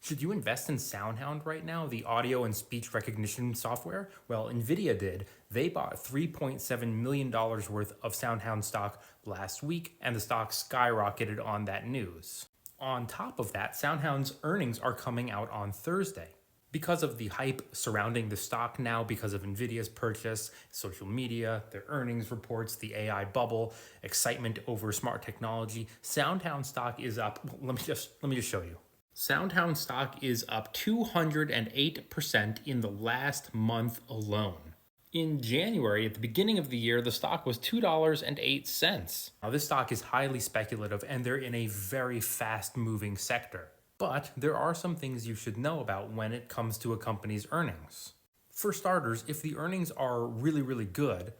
Should you invest in SoundHound right now, the audio and speech recognition software? Well, NVDA did. They bought $3.7 million worth of SoundHound stock last week, and the stock skyrocketed on that news. On top of that, SoundHound's earnings are coming out on Thursday. Because of the hype surrounding the stock now, because of NVIDIA's purchase, social media, their earnings reports, the AI bubble, excitement over smart technology, SoundHound stock is up. Let me just show you. SoundHound stock is up 208% in the last month alone. In January, at the beginning of the year, the stock was $2.08. Now, this stock is highly speculative, and they're in a very fast-moving sector. But there are some things you should know about when it comes to a company's earnings. For starters, if the earnings are really, really good,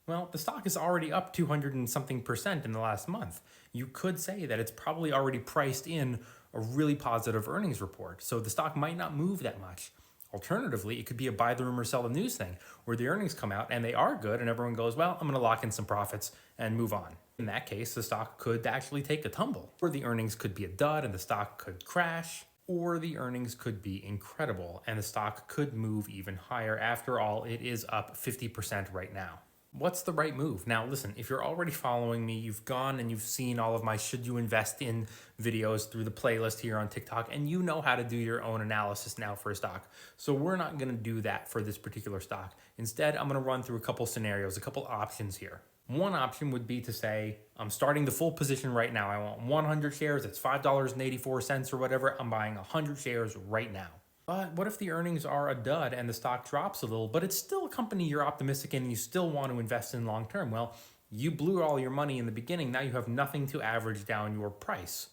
well, the stock is already up 200 and something percent in the last month. You could say that it's probably already priced in a really positive earnings report, so the stock might not move that much. Alternatively, it could be a buy the rumor, sell the news thing, where the earnings come out and they are good and everyone goes, well, I'm going to lock in some profits and move on. In that case, the stock could actually take a tumble, or the earnings could be a dud and the stock could crash, or the earnings could be incredible and the stock could move even higher. After all, it is up 50% right now. What's the right move? Now, listen, if you're already following me, you've gone and you've seen all of my should you invest in videos through the playlist here on TikTok, and you know how to do your own analysis now for a stock. So we're not going to do that for this particular stock. Instead, I'm going to run through a couple scenarios, a couple options here. One option would be to say, I'm starting the full position right now. I want 100 shares. It's $5.84 or whatever. I'm buying 100 shares right now. But what if the earnings are a dud and the stock drops a little, but it's still a company you're optimistic in and you still want to invest in long term? Well, you blew all your money in the beginning. Now you have nothing to average down your price.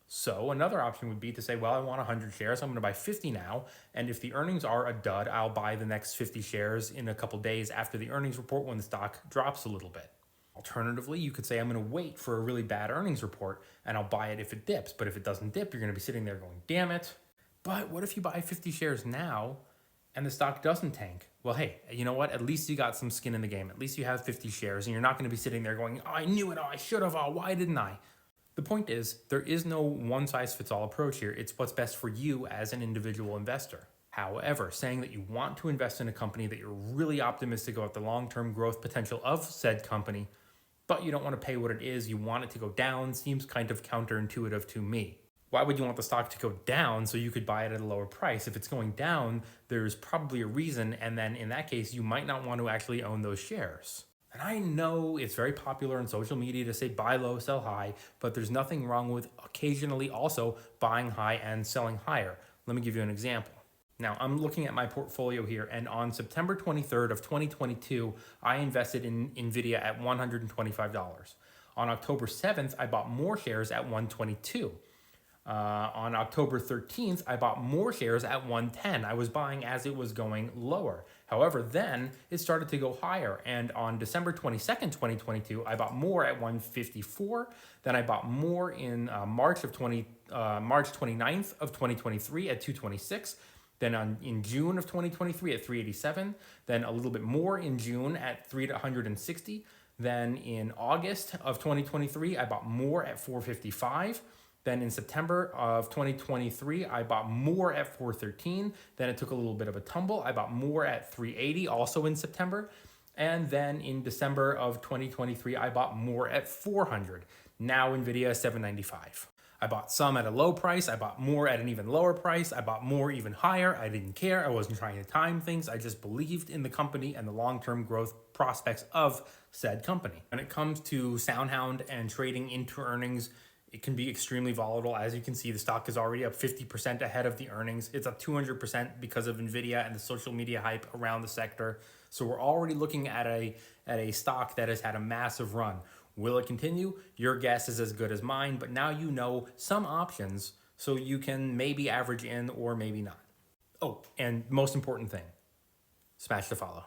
So another option would be to say, well, I want 100 shares. I'm going to buy 50 now. And if the earnings are a dud, I'll buy the next 50 shares in a couple days after the earnings report when the stock drops a little bit. Alternatively, you could say, I'm going to wait for a really bad earnings report and I'll buy it if it dips. But if it doesn't dip, you're going to be sitting there going, damn it. But what if you buy 50 shares now and the stock doesn't tank? Well, hey, you know what? At least you got some skin in the game. At least you have 50 shares and you're not going to be sitting there going, oh, I knew it. Oh, I should have. Oh, why didn't I? The point is, there is no one-size-fits-all approach here. It's what's best for you as an individual investor. However, saying that you want to invest in a company, that you're really optimistic about the long-term growth potential of said company, but you don't want to pay what it is, you want it to go down, seems kind of counterintuitive to me. Why would you want the stock to go down so you could buy it at a lower price? If it's going down, there's probably a reason, and then in that case, you might not want to actually own those shares. And I know it's very popular on social media to say buy low, sell high, but there's nothing wrong with occasionally also buying high and selling higher. Let me give you an example. Now, I'm looking at my portfolio here, and on September 23rd of 2022, I invested in NVIDIA at $125. On October 7th, I bought more shares at $122. On October 13th, I bought more shares at $110. I was buying as it was going lower. However, then it started to go higher. And on December 22nd, 2022, I bought more at $154. Then I bought more in March 29th of 2023 at $226. Then in June of 2023 at $387. Then a little bit more in June at $360. Then in August of 2023, I bought more at $455. Then in September of 2023, I bought more at $413. Then it took a little bit of a tumble. I bought more at $380, also in September. And then in December of 2023, I bought more at $400. Now NVIDIA is $795. I bought some at a low price. I bought more at an even lower price. I bought more even higher. I didn't care. I wasn't trying to time things. I just believed in the company and the long-term growth prospects of said company. When it comes to SoundHound and trading into earnings, it can be extremely volatile. As you can see, the stock is already up 50% ahead of the earnings. It's up 200% because of NVIDIA and the social media hype around the sector. So we're already looking at a stock that has had a massive run. Will it continue? Your guess is as good as mine, but now you know some options so you can maybe average in or maybe not. Oh, and most important thing, smash the follow.